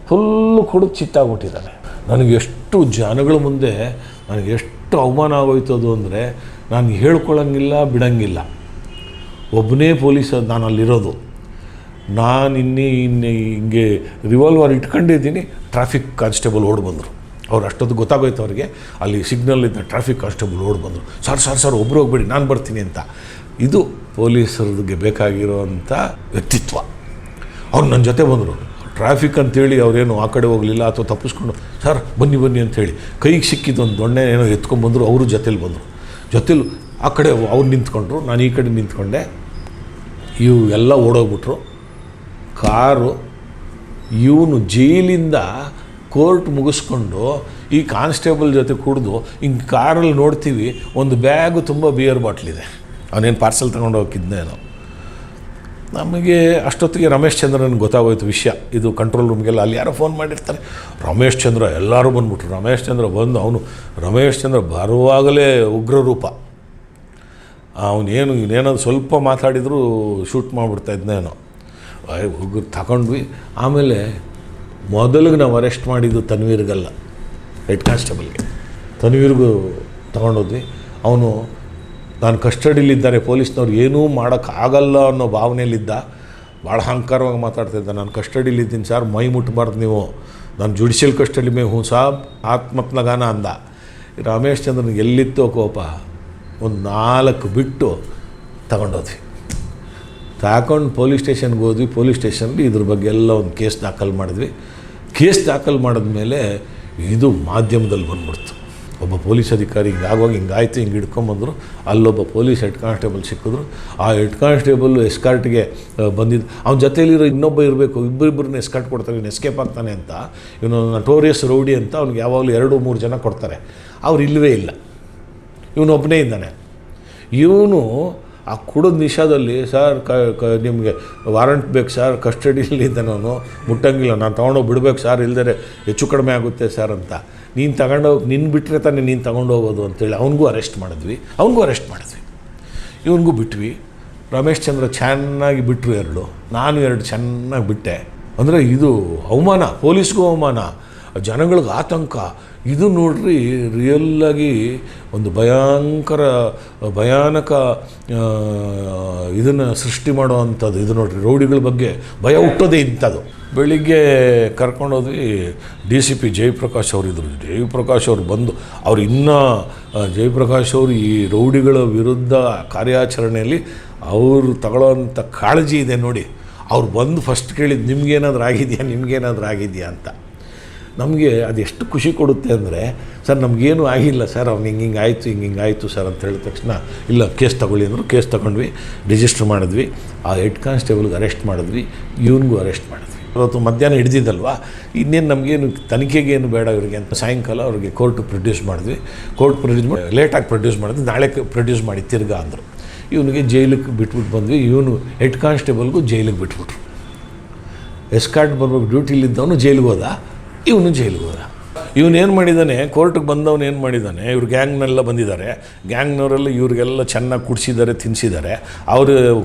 ಫುಲ್ಲು ಕುಡಿದು ಚಿತ್ತಾಗ್ಬಿಟ್ಟಿದ್ದಾನೆ. ನನಗೆ ಎಷ್ಟು ಜನಗಳ ಮುಂದೆ ನನಗೆ ಎಷ್ಟು ಅವಮಾನ ಆಗೋಯ್ತದು ಅಂದರೆ ನಾನು ಹೇಳ್ಕೊಳ್ಳೋಂಗಿಲ್ಲ, ಬಿಡೋಂಗಿಲ್ಲ. ಒಬ್ಬನೇ ಪೊಲೀಸ್ ನಾನು ಅಲ್ಲಿರೋದು. ನಾನು ಹಿಂಗೆ ರಿವಾಲ್ವರ್ ಇಟ್ಕೊಂಡಿದ್ದೀನಿ. ಟ್ರಾಫಿಕ್ ಕಾನ್ಸ್ಟೇಬಲ್ ಓಡಿ ಬಂದರು. ಅವ್ರು ಅಷ್ಟೊತ್ತು ಗೊತ್ತಾಗೋಯ್ತು ಅವ್ರಿಗೆ. ಅಲ್ಲಿ ಸಿಗ್ನಲ್ ಇದ್ದ ಟ್ರಾಫಿಕ್ ಕಾನ್ಸ್ಟೇಬಲ್ ಓಡಿ ಬಂದರು. ಸರ್ ಒಬ್ಬರು ಹೋಗ್ಬೇಡಿ, ನಾನು ಬರ್ತೀನಿ ಅಂತ. ಇದು ಪೊಲೀಸರಿಗೆ ಬೇಕಾಗಿರೋವಂಥ ವ್ಯಕ್ತಿತ್ವ. ಅವ್ರು ನನ್ನ ಜೊತೆ ಬಂದರು. ಟ್ರಾಫಿಕ್ ಅಂತೇಳಿ ಅವರೇನು ಆ ಕಡೆ ಹೋಗಲಿಲ್ಲ ಅಥವಾ ತಪ್ಪಿಸ್ಕೊಂಡು ಸರ್ ಬನ್ನಿ ಅಂಥೇಳಿ ಕೈಗೆ ಸಿಕ್ಕಿದ್ದೊಂದು ದೊಣ್ಣೆ ಏನೋ ಎತ್ಕೊಂಡ್ಬಂದರು. ಅವರು ಜೊತೇಲಿ ಬಂದರು. ಜೊತೇಲಿ ಆ ಕಡೆ ಅವ್ರು ನಿಂತ್ಕೊಂಡ್ರು, ನಾನು ಈ ಕಡೆ ನಿಂತ್ಕೊಂಡೆ. ಇವು ಎಲ್ಲ ಓಡೋಗ್ಬಿಟ್ರು. ಕಾರು ಇವನು ಜೈಲಿಂದ ಕೋರ್ಟ್ ಮುಗಿಸ್ಕೊಂಡು ಈ ಕಾನ್ಸ್ಟೇಬಲ್ ಜೊತೆ ಕುಡಿದು ಹಿಂಗೆ ಕಾರಲ್ಲಿ ನೋಡ್ತೀವಿ, ಒಂದು ಬ್ಯಾಗು ತುಂಬ ಬಿಯರ್ ಬಾಟ್ಲಿದೆ. ಅವನೇನು ಪಾರ್ಸೆಲ್ ತೊಗೊಂಡು ಹೋಗಿದ್ನೇನೋ. ನಮಗೆ ಅಷ್ಟೊತ್ತಿಗೆ ರಮೇಶ್ ಚಂದ್ರನಿಗೆ ಗೊತ್ತಾಗೋಯ್ತು ವಿಷಯ. ಇದು ಕಂಟ್ರೋಲ್ ರೂಮ್ಗೆಲ್ಲ ಅಲ್ಲಿ ಯಾರೋ ಫೋನ್ ಮಾಡಿರ್ತಾರೆ. ರಮೇಶ್ ಚಂದ್ರ ಎಲ್ಲರೂ ಬಂದ್ಬಿಟ್ರು. ರಮೇಶ್ ಚಂದ್ರ ಬಂದು ರಮೇಶ್ ಚಂದ್ರ ಬರುವಾಗಲೇ ಉಗ್ರ ರೂಪ. ಇನ್ನೇನಾದ್ರು ಸ್ವಲ್ಪ ಮಾತಾಡಿದರೂ ಶೂಟ್ ಮಾಡಿಬಿಡ್ತಾ ಇದ್ನೇನೋ. ಉಗ್ರು ತಗೊಂಡ್ವಿ. ಆಮೇಲೆ ಮೊದಲಿಗೆ ನಾವು ಅರೆಸ್ಟ್ ಮಾಡಿದ್ದು ತನ್ವೀರ್ಗಲ್ಲ, ಹೆಡ್ ಕಾನ್ಸ್ಟೇಬಲ್ಗೆ. ತನ್ವೀರ್ಗೂ ತಗೊಂಡೋದ್ವಿ. ಅವನು ನಾನು ಕಸ್ಟಡಿಲಿದ್ದಾರೆ, ಪೊಲೀಸ್ನವ್ರು ಏನೂ ಮಾಡೋಕ್ಕಾಗಲ್ಲ ಅನ್ನೋ ಭಾವನೆಯಲ್ಲಿದ್ದ. ಭಾಳ ಅಹಂಕಾರವಾಗಿ ಮಾತಾಡ್ತಾಯಿದ್ದ. ನಾನು ಕಸ್ಟಡಿಲಿದ್ದೀನಿ ಸರ್, ಮೈ ಮುಟ್ಟಬಾರ್ದು ನೀವು, ನಾನು ಜುಡಿಷಿಯಲ್ ಕಸ್ಟಡಿ ಮೇ ಹ್ಞೂ ಸಾಬ್ ಆತ್ಮತ್ನಗಾನ ಅಂದ. ರಮೇಶ್ ಚಂದ್ರನಿಗೆ ಎಲ್ಲಿತ್ತೋ ಕೋಪ, ಒಂದು 4 ಬಿಟ್ಟು ತಗೊಂಡೋದ್ವಿ. ತಗೊಂಡು ಪೊಲೀಸ್ ಸ್ಟೇಷನ್ಗೆ ಹೋದ್ವಿ. ಪೊಲೀಸ್ ಸ್ಟೇಷನ್ಗೆ ಇದ್ರ ಬಗ್ಗೆ ಎಲ್ಲ ಒಂದು ಕೇಸ್ ದಾಖಲು ಮಾಡಿದ್ವಿ. ಕೇಸ್ ದಾಖಲು ಮಾಡಿದ್ಮೇಲೆ ಇದು ಮಾಧ್ಯಮದಲ್ಲಿ ಬಂದ್ಬಿಡ್ತು. ಒಬ್ಬ ಪೊಲೀಸ್ ಅಧಿಕಾರಿ ಹಿಂಗಾಯ್ತು, ಹಿಂಗೆ ಹಿಡ್ಕೊಂಬಂದರು. ಅಲ್ಲೊಬ್ಬ ಪೊಲೀಸ್ ಹೆಡ್ ಕಾನ್ಸ್ಟೇಬಲ್ ಸಿಕ್ಕಿದ್ರು. ಆ ಹೆಡ್ ಕಾನ್ಸ್ಟೇಬಲ್ ಎಸ್ಕಾರ್ಟ್ಗೆ ಬಂದಿದ್ದು. ಅವನ ಜೊತೆಯಲ್ಲಿರೋ ಇನ್ನೊಬ್ಬ ಇರಬೇಕು, ಇಬ್ಬರಿಬ್ಬರನ್ನ ಎಸ್ಕಾರ್ಟ್ ಕೊಡ್ತಾರೆ, ಇವನು ಎಸ್ಕೇಪ್ ಆಗ್ತಾನೆ ಅಂತ. ಇವನು ನಟೋರಿಯಸ್ ರೌಡಿ ಅಂತ ಅವ್ನಿಗೆ ಯಾವಾಗಲೂ 2-3 ಜನ ಕೊಡ್ತಾರೆ. ಅವ್ರು ಇಲ್ಲವೇ ಇಲ್ಲ, ಇವನೊಬ್ಬನೇ ಇದ್ದಾನೆ. ಇವನು ಆ ಕುಡಿದ ನಿಶಾದಲ್ಲಿ, ಸರ್ ನಿಮಗೆ ವಾರಂಟ್ ಬೇಕು ಸರ್, ಕಸ್ಟಡಿಯಲ್ಲಿದ್ದ ನಾನು ಮುಟ್ಟಂಗಿಲ್ಲ, ನಾನು ತೊಗೊಂಡೋಗಿ ಬಿಡಬೇಕು ಸರ್, ಇಲ್ಲದೇ ಹೆಚ್ಚು ಕಡಿಮೆ ಆಗುತ್ತೆ ಸರ್ ಅಂತ. ನೀನು ತಗೊಂಡೋಗಿ ನಿನ್ನ ಬಿಟ್ಟರೆ ತಾನೇ ನೀನು ತೊಗೊಂಡೋಗೋದು ಅಂತೇಳಿ ಅವನಿಗೂ ಅರೆಸ್ಟ್ ಮಾಡಿದ್ವಿ. ಇವನಿಗೂ ಬಿಟ್ವಿ. ರಮೇಶ್ ಚಂದ್ರ ಚೆನ್ನಾಗಿ ಬಿಟ್ಟರು 2, ನಾನು 2 ಚೆನ್ನಾಗಿ ಬಿಟ್ಟೆ. ಅಂದರೆ ಇದು ಅವಮಾನ, ಪೊಲೀಸ್ಗೂ ಅವಮಾನ, ಜನಗಳಿಗೆ ಆತಂಕ. ಇದು ನೋಡ್ರಿ ರಿಯಲ್ಲಾಗಿ ಒಂದು ಭಯಾನಕ ಇದನ್ನು ಸೃಷ್ಟಿ ಮಾಡೋ ಅಂಥದ್ದು. ಇದು ನೋಡ್ರಿ, ರೌಡಿಗಳ ಬಗ್ಗೆ ಭಯ ಹುಟ್ಟೋದೇ ಇಂಥದ್ದು. ಬೆಳಿಗ್ಗೆ ಕರ್ಕೊಂಡೋದ್ವಿ. DCP ಜಯಪ್ರಕಾಶ್ ಅವರಿದ್ದರು. ಜಯಪ್ರಕಾಶ್ ಅವರು ಬಂದು ಜಯಪ್ರಕಾಶ್ ಅವರು ಈ ರೌಡಿಗಳ ವಿರುದ್ಧ ಕಾರ್ಯಾಚರಣೆಯಲ್ಲಿ ಅವರು ತಗೊಳ್ಳೋವಂಥ ಕಾಳಜಿ ಇದೆ ನೋಡಿ. ಅವ್ರು ಬಂದು ಫಸ್ಟ್ ಕೇಳಿದ್ದು ನಿಮ್ಗೇನಾದರೂ ಆಗಿದೆಯಾ ಅಂತ. ನಮಗೆ ಅದೆಷ್ಟು ಖುಷಿ ಕೊಡುತ್ತೆ ಅಂದರೆ, ಸರ್ ನಮಗೇನು ಆಗಿಲ್ಲ ಸರ್, ಅವ್ನು ಹಿಂಗಾಯಿತು ಸರ್ ಅಂತ ಹೇಳಿದ ತಕ್ಷಣ, ಇಲ್ಲ ಕೇಸ್ ತಗೊಳ್ಳಿ ಅಂದರು. ಕೇಸ್ ತಗೊಂಡ್ವಿ, ರಿಜಿಸ್ಟರ್ ಮಾಡಿದ್ವಿ. ಆ ಹೆಡ್ ಕಾನ್ಸ್ಟೇಬಲ್ಗೆ ಅರೆಸ್ಟ್ ಮಾಡಿದ್ವಿ, ಇವನಿಗೂ ಅರೆಸ್ಟ್ ಮಾಡಿದ್ವಿ. ಇವತ್ತು ಮಧ್ಯಾಹ್ನ ಹಿಡ್ದಿದ್ದಲ್ವ, ಇನ್ನೇನು ನಮಗೇನು ತನಿಖೆಗೇನು ಬೇಡ ಇವರಿಗೆ ಅಂತ ಸಾಯಂಕಾಲ ಅವ್ರಿಗೆ ಕೋರ್ಟಿಗೆ ಪ್ರೊಡ್ಯೂಸ್ ಮಾಡಿದ್ವಿ. ಲೇಟಾಗಿ ಪ್ರೊಡ್ಯೂಸ್ ಮಾಡಿದ್ವಿ, ನಾಳೆ ಪ್ರೊಡ್ಯೂಸ್ ಮಾಡಿ ತಿರ್ಗಾ ಅಂದರು. ಇವನಿಗೆ ಜೈಲಿಗೆ ಬಿಟ್ಬಿಟ್ಟು ಬಂದ್ವಿ. ಇವನು ಹೆಡ್ ಕಾನ್ಸ್ಟೇಬಲ್ಗೂ ಜೈಲಿಗೆ ಬಿಟ್ಬಿಟ್ರು. ಎಸ್ಕಾರ್ಟ್ ಬರ್ಬೇಕು ಡ್ಯೂಟಿಲಿದ್ದವನು ಜೈಲಿಗೆ ಹೋದ, ಇವನು ಜೈಲಿಗೆ ಹೋದ. ಇವನೇನು ಮಾಡಿದ್ದಾನೆ, ಕೋರ್ಟಿಗೆ ಬಂದವನು ಏನು ಮಾಡಿದ್ದಾನೆ, ಇವ್ರು ಗ್ಯಾಂಗ್ನೆಲ್ಲ ಬಂದಿದ್ದಾರೆ, ಗ್ಯಾಂಗ್ನವರೆಲ್ಲ ಇವ್ರಿಗೆಲ್ಲ ಚೆನ್ನಾಗಿ ಕುಡಿಸಿದ್ದಾರೆ, ತಿನ್ನಿಸಿದ್ದಾರೆ. ಅವರು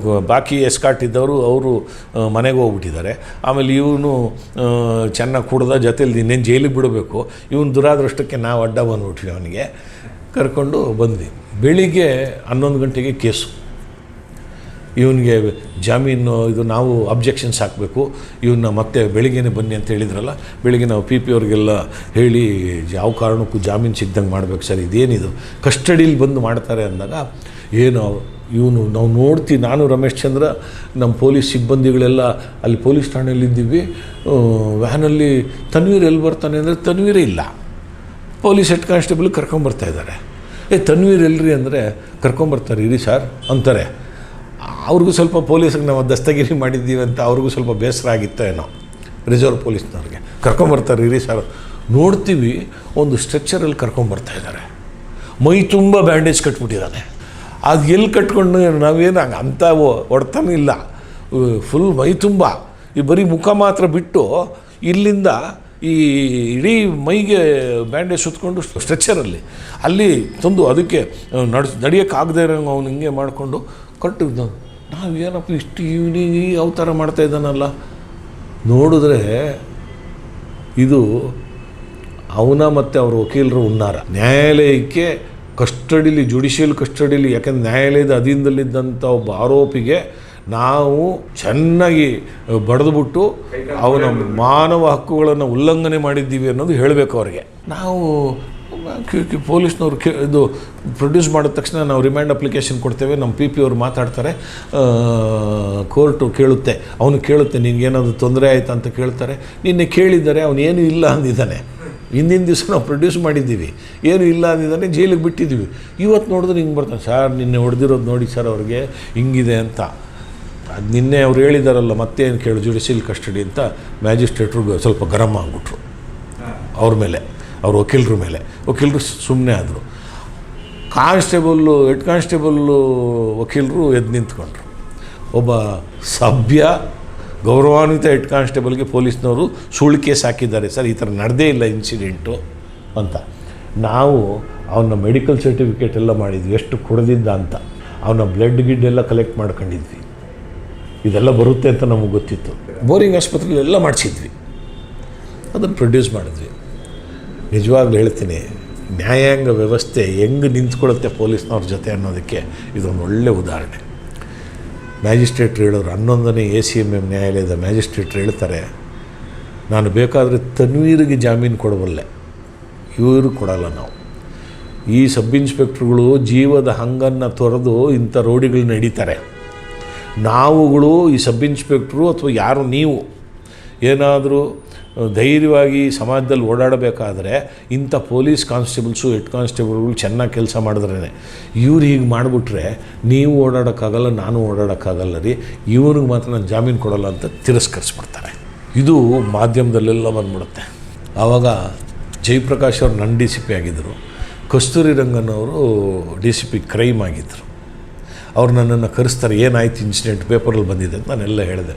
ಬಾಕಿ ಎಸ್ಕಾರ್ಟ್ ಇದ್ದವರು ಅವರು ಮನೆಗೆ ಹೋಗ್ಬಿಟ್ಟಿದ್ದಾರೆ. ಆಮೇಲೆ ಇವನು ಚೆನ್ನಾಗಿ ಕುಡ್ದ, ಜೊತೆಲಿ ಇನ್ನೇನು ಜೈಲಿಗೆ ಬಿಡಬೇಕು. ಇವನು ದುರಾದೃಷ್ಟಕ್ಕೆ ನಾವು ಅಡ್ಡ ಬಂದ್ಬಿಟ್ವಿ. ಅವನಿಗೆ ಕರ್ಕೊಂಡು ಬಂದ್ವಿ. ಬೆಳಿಗ್ಗೆ 11 ಗಂಟೆಗೆ ಕೇಸು. ಇವನಿಗೆ ಜಾಮೀನು ಇದು ನಾವು ಅಬ್ಜೆಕ್ಷನ್ಸ್ ಹಾಕಬೇಕು, ಇವನ್ನ ಮತ್ತೆ ಬೆಳಿಗ್ಗೆನೇ ಬನ್ನಿ ಅಂತ ಹೇಳಿದ್ರಲ್ಲ. ಬೆಳಿಗ್ಗೆ ನಾವು PP ಅವ್ರಿಗೆಲ್ಲ ಹೇಳಿ ಯಾವ ಕಾರಣಕ್ಕೂ ಜಾಮೀನು ಸಿಗ್ದಂಗೆ ಮಾಡಬೇಕು ಸರ್, ಇದೇನಿದು ಕಸ್ಟಡಿಲಿ ಬಂದು ಮಾಡ್ತಾರೆ ಅಂದಾಗ, ನಾವು ನೋಡ್ತೀವಿ. ನಾನು ರಮೇಶ್ ಚಂದ್ರ ನಮ್ಮ ಪೊಲೀಸ್ ಸಿಬ್ಬಂದಿಗಳೆಲ್ಲ ಅಲ್ಲಿ ಪೊಲೀಸ್ ಠಾಣೆಯಲ್ಲಿದ್ದೀವಿ. ವ್ಯಾನಲ್ಲಿ ತನ್ವೀರ್ ಎಲ್ಲಿ ಬರ್ತಾನೆ ಅಂದರೆ ತನ್ವೀರೇ ಇಲ್ಲ. ಪೊಲೀಸ್ ಹೆಡ್ ಕಾನ್ಸ್ಟೇಬಲ್ ಕರ್ಕೊಂಬರ್ತಾಯಿದ್ದಾರೆ. ತನ್ವೀರ್ ಎಲ್ರಿ ಅಂದರೆ ಕರ್ಕೊಂಬರ್ತಾರೆ ಇರಿ ಸರ್ ಅಂತಾರೆ. ಅವ್ರಿಗೂ ಸ್ವಲ್ಪ ಪೊಲೀಸ್ಗೆ ನಾವು ದಸ್ತಗಿರಿ ಮಾಡಿದ್ದೀವಿ ಅಂತ ಅವ್ರಿಗೂ ಸ್ವಲ್ಪ ಬೇಸರ ಆಗಿತ್ತೋ ಏನೋ. ರಿಸರ್ವ್ ಪೊಲೀಸ್ನವ್ರಿಗೆ ಕರ್ಕೊಂಬರ್ತಾರೆ ಇರಿ ಸರ್. ನೋಡ್ತೀವಿ ಒಂದು ಸ್ಟ್ರೆಚ್ಚರಲ್ಲಿ ಕರ್ಕೊಂಬರ್ತಾಯಿದ್ದಾರೆ. ಮೈ ತುಂಬ ಬ್ಯಾಂಡೇಜ್ ಕಟ್ಬಿಟ್ಟಿದ್ದಾನೆ. ಅದು ಎಲ್ಲಿ ಕಟ್ಕೊಂಡು ನಾವೇನು ಅಂಥ ಹೊಡ್ತಾನೂ ಇಲ್ಲ, ಫುಲ್ ಮೈ ತುಂಬ ಈ ಬರೀ ಮುಖ ಮಾತ್ರ ಬಿಟ್ಟು ಇಲ್ಲಿಂದ ಈ ಇಡೀ ಮೈಗೆ ಬ್ಯಾಂಡೇಜ್ ಸುತ್ತಕೊಂಡು ಸ್ಟ್ರೆಚ್ಚರಲ್ಲಿ ಅಲ್ಲಿ ತಂದು ಅದಕ್ಕೆ ನಡೆಯೋಕ್ಕಾಗದೇ ಇರೋಂಗೆ ಅವ್ನು ಹಿಂಗೆ ಮಾಡಿಕೊಂಡು ಕಟ್ಟಿದ್ದು. ನಾವೇನಪ್ಪ ಇಷ್ಟು ಇವನಿಗೆ ಅವತಾರ ಮಾಡ್ತಾಯಿದ್ದಾನಲ್ಲ. ನೋಡಿದ್ರೆ ಇದು ಅವನ ಮತ್ತು ಅವ್ರ ವಕೀಲರು ಹುನ್ನಾರ. ನ್ಯಾಯಾಲಯಕ್ಕೆ ಕಸ್ಟಡಿಲಿ, ಜುಡಿಷಿಯಲ್ ಕಸ್ಟಡಿಲಿ, ಯಾಕೆಂದ್ರೆ ನ್ಯಾಯಾಲಯದ ಅಧೀನದಲ್ಲಿದ್ದಂಥ ಒಬ್ಬ ಆರೋಪಿಗೆ ನಾವು ಚೆನ್ನಾಗಿ ಬಡಿದ್ಬಿಟ್ಟು ಅವನ ಮಾನವ ಹಕ್ಕುಗಳನ್ನು ಉಲ್ಲಂಘನೆ ಮಾಡಿದ್ದೀವಿ ಅನ್ನೋದು ಹೇಳಬೇಕು ಅವ್ರಿಗೆ. ನಾವು ಪೊಲೀಸ್ನವ್ರು ಇದು ಪ್ರೊಡ್ಯೂಸ್ ಮಾಡಿದ ತಕ್ಷಣ ನಾವು ರಿಮ್ಯಾಂಡ್ ಅಪ್ಲಿಕೇಶನ್ ಕೊಡ್ತೇವೆ. ನಮ್ಮ PP ಅವ್ರು ಮಾತಾಡ್ತಾರೆ, ಕೋರ್ಟು ಕೇಳುತ್ತೆ, ಅವನು ಕೇಳುತ್ತೆ ನಿನಗೇನಾದರೂ ತೊಂದರೆ ಆಯಿತಾ ಅಂತ ಕೇಳ್ತಾರೆ. ನಿನ್ನೆ ಕೇಳಿದ್ದಾರೆ, ಅವನೇನು ಇಲ್ಲ ಅಂದಿದ್ದಾನೆ. ಹಿಂದಿನ ದಿವಸ ನಾವು ಪ್ರೊಡ್ಯೂಸ್ ಮಾಡಿದ್ದೀವಿ, ಏನು ಇಲ್ಲ ಅಂದಿದ್ದಾನೆ, ಜೈಲಿಗೆ ಬಿಟ್ಟಿದ್ದೀವಿ. ಇವತ್ತು ನೋಡಿದ್ರೆ ಹಿಂಗೆ ಬರ್ತಾನೆ, ಸರ್ ನಿನ್ನೆ ಹೊಡೆದಿರೋದು ನೋಡಿ ಸರ್ ಅವ್ರಿಗೆ ಹಿಂಗಿದೆ ಅಂತ. ಅದು ನಿನ್ನೆ ಅವ್ರು ಹೇಳಿದಾರಲ್ಲ ಮತ್ತೇನು ಕೇಳು ಜುಡಿಷಿಯಲ್ ಕಸ್ಟಡಿ ಅಂತ ಮ್ಯಾಜಿಸ್ಟ್ರೇಟ್ರಿಗೆ ಸ್ವಲ್ಪ ಗರಂ ಆಗಿಬಿಟ್ರು ಅವ್ರ ಮೇಲೆ, ಅವ್ರ ವಕೀಲರ ಮೇಲೆ. ವಕೀಲರು ಸುಮ್ಮನೆ ಆದರು. ಹೆಡ್ ಕಾನ್ಸ್ಟೇಬಲ್ಲು ವಕೀಲರು ಎದ್ದು ನಿಂತ್ಕೊಂಡ್ರು. ಒಬ್ಬ ಸಭ್ಯ ಗೌರವಾನ್ವಿತ ಹೆಡ್ ಕಾನ್ಸ್ಟೇಬಲ್ಗೆ ಪೊಲೀಸ್ನವರು ಸುಳ್ಳು ಕೇಸ್ ಹಾಕಿದ್ದಾರೆ ಸರ್, ಈ ಥರ ನಡೆದೇ ಇಲ್ಲ ಇನ್ಸಿಡೆಂಟು ಅಂತ. ನಾವು ಅವನ ಮೆಡಿಕಲ್ ಸರ್ಟಿಫಿಕೇಟ್ ಎಲ್ಲ ಮಾಡಿದ್ವಿ, ಎಷ್ಟು ಕುಡಿದಿದ್ದ ಅಂತ. ಅವನ ಬ್ಲಡ್ ಗಿಡ್ಡೆಲ್ಲ ಕಲೆಕ್ಟ್ ಮಾಡ್ಕೊಂಡಿದ್ವಿ. ಇದೆಲ್ಲ ಬರುತ್ತೆ ಅಂತ ನಮಗೆ ಗೊತ್ತಿತ್ತು. ಬೋರಿಂಗ್ ಆಸ್ಪತ್ರೆಯಲ್ಲಿ ಎಲ್ಲ ಮಾಡಿಸಿದ್ವಿ, ಅದನ್ನು ಪ್ರೊಡ್ಯೂಸ್ ಮಾಡಿದ್ವಿ. ನಿಜವಾಗ್ಲೂ ಹೇಳ್ತೀನಿ, ನ್ಯಾಯಾಂಗ ವ್ಯವಸ್ಥೆ ಹೆಂಗೆ ನಿಂತ್ಕೊಳ್ಳುತ್ತೆ ಪೊಲೀಸ್ನವ್ರ ಜೊತೆ ಅನ್ನೋದಕ್ಕೆ ಇದೊಂದು ಒಳ್ಳೆಯ ಉದಾಹರಣೆ. ಮ್ಯಾಜಿಸ್ಟ್ರೇಟ್ರು ಹೇಳೋರು, 11ನೇ ACMM ನ್ಯಾಯಾಲಯದ ಮ್ಯಾಜಿಸ್ಟ್ರೇಟ್ರು ಹೇಳ್ತಾರೆ, ನಾನು ಬೇಕಾದರೆ ತನ್ವೀರಿಗೆ ಜಾಮೀನು ಕೊಡಬಲ್ಲೆ, ಇವರು ಕೊಡಲ್ಲ. ನಾವು ಈ ಸಬ್ ಇನ್ಸ್ಪೆಕ್ಟ್ರುಗಳು ಜೀವದ ಹಂಗನ್ನು ತೊರೆದು ಇಂಥ ರೋಡಿಗಳನ್ನ ಹಿಡಿತಾರೆ. ನಾವುಗಳು ಈ ಸಬ್ ಇನ್ಸ್ಪೆಕ್ಟ್ರು ಅಥವಾ ಯಾರು ನೀವು ಏನಾದರೂ ಧೈರ್ಯವಾಗಿ ಸಮಾಜದಲ್ಲಿ ಓಡಾಡಬೇಕಾದ್ರೆ ಇಂಥ ಪೊಲೀಸ್ ಕಾನ್ಸ್ಟೇಬಲ್ಸು ಹೆಡ್ ಕಾನ್ಸ್ಟೇಬಲ್ಗಳು ಚೆನ್ನಾಗಿ ಕೆಲಸ ಮಾಡಿದ್ರೇ. ಇವ್ರು ಹೀಗೆ ಮಾಡಿಬಿಟ್ರೆ ನೀವು ಓಡಾಡೋಕ್ಕಾಗಲ್ಲ, ನಾನು ಓಡಾಡೋಕ್ಕಾಗಲ್ಲ ರೀ, ಇವ್ರಿಗೆ ಮಾತ್ರ ನಾನು ಜಾಮೀನು ಕೊಡೋಲ್ಲ ಅಂತ ತಿರಸ್ಕರಿಸ್ಬಿಡ್ತಾರೆ. ಇದು ಮಾಧ್ಯಮದಲ್ಲೆಲ್ಲ ಬಂದ್ಬಿಡುತ್ತೆ. ಆವಾಗ ಜಯಪ್ರಕಾಶ್ ಅವರು ನನ್ನ DCP ಆಗಿದ್ದರು, ಕಸ್ತೂರಿ ರಂಗನ್ ಅವರು DCP ಕ್ರೈಮ್ ಆಗಿದ್ದರು. ಅವ್ರು ನನ್ನನ್ನು ಕರೆಸ್ತಾರೆ, ಏನಾಯ್ತು ಇನ್ಸಿಡೆಂಟ್, ಪೇಪರಲ್ಲಿ ಬಂದಿದೆ ಅಂತ ನಾನೆಲ್ಲ ಹೇಳಿದೆ.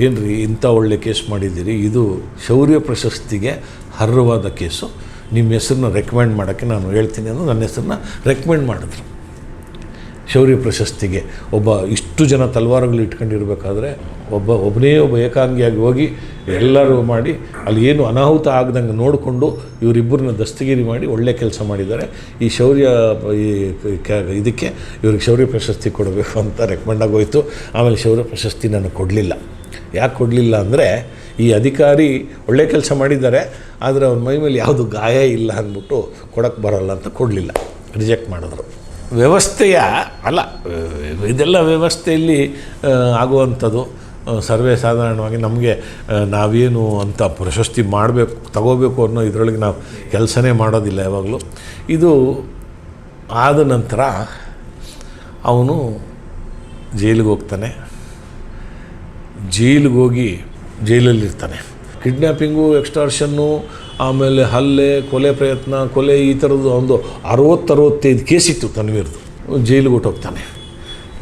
ಏನು ರೀ ಇಂಥ ಒಳ್ಳೆ ಕೇಸ್ ಮಾಡಿದ್ದೀರಿ, ಇದು ಶೌರ್ಯ ಪ್ರಶಸ್ತಿಗೆ ಅರ್ಹವಾದ ಕೇಸು, ನಿಮ್ಮ ಹೆಸರನ್ನ ರೆಕಮೆಂಡ್ ಮಾಡೋಕ್ಕೆ ನಾನು ಹೇಳ್ತೀನಿ ಅನ್ನೋ ನನ್ನ ಹೆಸರನ್ನ ರೆಕಮೆಂಡ್ ಮಾಡಿದ್ರು. ಶೌರ್ಯ ಪ್ರಶಸ್ತಿಗೆ ಒಬ್ಬ ಇಷ್ಟು ಜನ ತಲವಾರುಗಳು ಇಟ್ಕೊಂಡಿರ್ಬೇಕಾದ್ರೆ ಒಬ್ಬನೇ ಏಕಾಂಗಿಯಾಗಿ ಹೋಗಿ ಎಲ್ಲರೂ ಮಾಡಿ ಅಲ್ಲಿ ಏನು ಅನಾಹುತ ಆಗದಂಗೆ ನೋಡಿಕೊಂಡು ಇವರಿಬ್ಬರನ್ನ ದಸ್ತಗಿರಿ ಮಾಡಿ ಒಳ್ಳೆ ಕೆಲಸ ಮಾಡಿದ್ದಾರೆ. ಈ ಶೌರ್ಯ ಇದಕ್ಕೆ ಇವ್ರಿಗೆ ಶೌರ್ಯ ಪ್ರಶಸ್ತಿ ಕೊಡಬೇಕು ಅಂತ ರೆಕಮೆಂಡ್ ಆಗೋಯ್ತು. ಆಮೇಲೆ ಶೌರ್ಯ ಪ್ರಶಸ್ತಿ ನನಗೆ ಕೊಡಲಿಲ್ಲ. ಯಾಕೆ ಕೊಡಲಿಲ್ಲ ಅಂದರೆ, ಈ ಅಧಿಕಾರಿ ಒಳ್ಳೆ ಕೆಲಸ ಮಾಡಿದ್ದಾರೆ, ಆದರೆ ಅವ್ರ ಮೈ ಮೇಲೆ ಯಾವುದು ಗಾಯ ಇಲ್ಲ ಅಂದ್ಬಿಟ್ಟು ಕೊಡೋಕ್ಕೆ ಬರೋಲ್ಲ ಅಂತ ಕೊಡಲಿಲ್ಲ, ರಿಜೆಕ್ಟ್ ಮಾಡಿದ್ರು. ವ್ಯವಸ್ಥೆಯ ಅಲ್ಲ, ಇದೆಲ್ಲ ವ್ಯವಸ್ಥೆಯಲ್ಲಿ ಆಗುವಂಥದ್ದು. ಸರ್ವೇ ಸಾಧಾರಣವಾಗಿ ನಮಗೆ ನಾವೇನು ಅಂತ ಪ್ರಶಸ್ತಿ ಮಾಡಬೇಕು ತಗೋಬೇಕು ಅನ್ನೋ ಇದರೊಳಗೆ ನಾವು ಕೆಲಸನೇ ಮಾಡೋದಿಲ್ಲ ಯಾವಾಗಲೂ. ಇದು ಆದ ನಂತರ ಅವನು ಜೈಲಿಗೆ ಹೋಗ್ತಾನೆ. ಜೈಲಿಗೆ ಹೋಗಿ ಜೈಲಲ್ಲಿರ್ತಾನೆ. ಕಿಡ್ನ್ಯಾಪಿಂಗು, ಎಕ್ಸ್ಟಾರ್ಷನ್ನು, ಆಮೇಲೆ ಹಲ್ಲೆ, ಕೊಲೆ ಪ್ರಯತ್ನ, ಕೊಲೆ, ಈ ಥರದ್ದು ಒಂದು 60-65 ಕೇಸಿತ್ತು ತನ್ವೀರ್ದು. ಜೈಲಿಗೆ ಹೊಟ್ಟೋಗ್ತಾನೆ.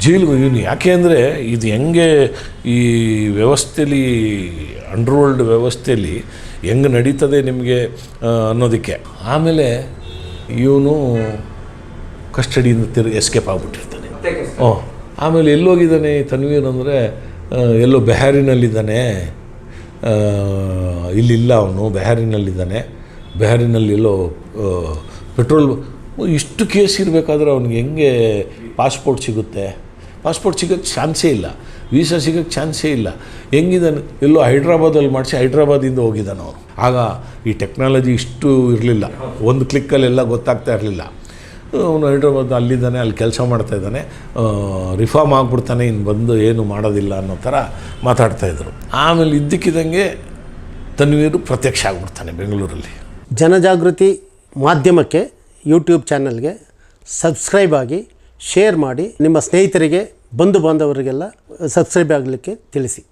ಜೈಲಿಗೆ ಇವನು ಯಾಕೆ ಅಂದರೆ ಇದು ಹೆಂಗೆ ಈ ವ್ಯವಸ್ಥೆಯಲ್ಲಿ, ಅಂಡರ್ವರ್ಲ್ಡ್ ವ್ಯವಸ್ಥೆಯಲ್ಲಿ ಹೆಂಗೆ ನಡೀತದೆ ನಿಮಗೆ ಅನ್ನೋದಕ್ಕೆ. ಆಮೇಲೆ ಇವನು ಕಸ್ಟಡಿಯಿಂದ ಎಸ್ಕೇಪ್ ಆಗಿಬಿಟ್ಟಿರ್ತಾನೆ. ಆಮೇಲೆ ಎಲ್ಲೋಗಿದ್ದಾನೆ ತನ್ವೀರ್ ಅಂದರೆ, ಎಲ್ಲೋ ಬೆಹಾರಿನಲ್ಲಿದ್ದಾನೆ. ಇಲ್ಲಿಲ್ಲ, ಅವನು ಬೆಹಾರಿನಲ್ಲಿದ್ದಾನೆ. ಬೆಹಾರಿನಲ್ಲಿ ಎಲ್ಲೋ ಪೆಟ್ರೋಲ್. ಇಷ್ಟು ಕೇಸ್ ಇರಬೇಕಾದ್ರೆ ಅವ್ನಿಗೆ ಹೆಂಗೆ ಪಾಸ್ಪೋರ್ಟ್ ಸಿಗುತ್ತೆ? ಪಾಸ್ಪೋರ್ಟ್ ಸಿಗೋಕ್ಕೆ ಚಾನ್ಸೇ ಇಲ್ಲ, ವೀಸಾ ಸಿಗೋಕ್ಕೆ ಚಾನ್ಸೇ ಇಲ್ಲ. ಹೆಂಗಿದ್ದಾನೆ? ಎಲ್ಲೋ ಹೈದ್ರಾಬಾದಲ್ಲಿ ಮಾಡಿಸಿ ಹೈದ್ರಾಬಾದಿಂದ ಹೋಗಿದ್ದಾನೆ ಅವನು. ಆಗ ಈ ಟೆಕ್ನಾಲಜಿ ಇಷ್ಟು ಇರಲಿಲ್ಲ, ಒಂದು ಕ್ಲಿಕ್ಕಲ್ಲೆಲ್ಲ ಗೊತ್ತಾಗ್ತಾ ಇರಲಿಲ್ಲ. ಅವನು ಹೈದ್ರಾಬಾದ್ ಅಲ್ಲಿದ್ದಾನೆ, ಅಲ್ಲಿ ಕೆಲಸ ಮಾಡ್ತಾಯಿದ್ದಾನೆ, ರಿಫಾರ್ಮ್ ಆಗಿಬಿಡ್ತಾನೆ, ಇನ್ನು ಬಂದು ಏನು ಮಾಡೋದಿಲ್ಲ ಅನ್ನೋ ಥರ ಮಾತಾಡ್ತಾಯಿದ್ರು. ಆಮೇಲೆ ಇದ್ದಕ್ಕಿದ್ದಂಗೆ ತನ್ವೀರು ಪ್ರತ್ಯಕ್ಷ ಆಗಿಬಿಡ್ತಾನೆ ಬೆಂಗಳೂರಲ್ಲಿ. ಜನಜಾಗೃತಿ ಮಾಧ್ಯಮಕ್ಕೆ ಯೂಟ್ಯೂಬ್ ಚಾನಲ್ಗೆ ಸಬ್ಸ್ಕ್ರೈಬ್ ಆಗಿ, ಶೇರ್ ಮಾಡಿ, ನಿಮ್ಮ ಸ್ನೇಹಿತರಿಗೆ, ಬಂಧು ಬಾಂಧವರಿಗೆಲ್ಲ ಸಬ್ಸ್ಕ್ರೈಬ್ ಆಗಲಿಕ್ಕೆ ತಿಳಿಸಿ.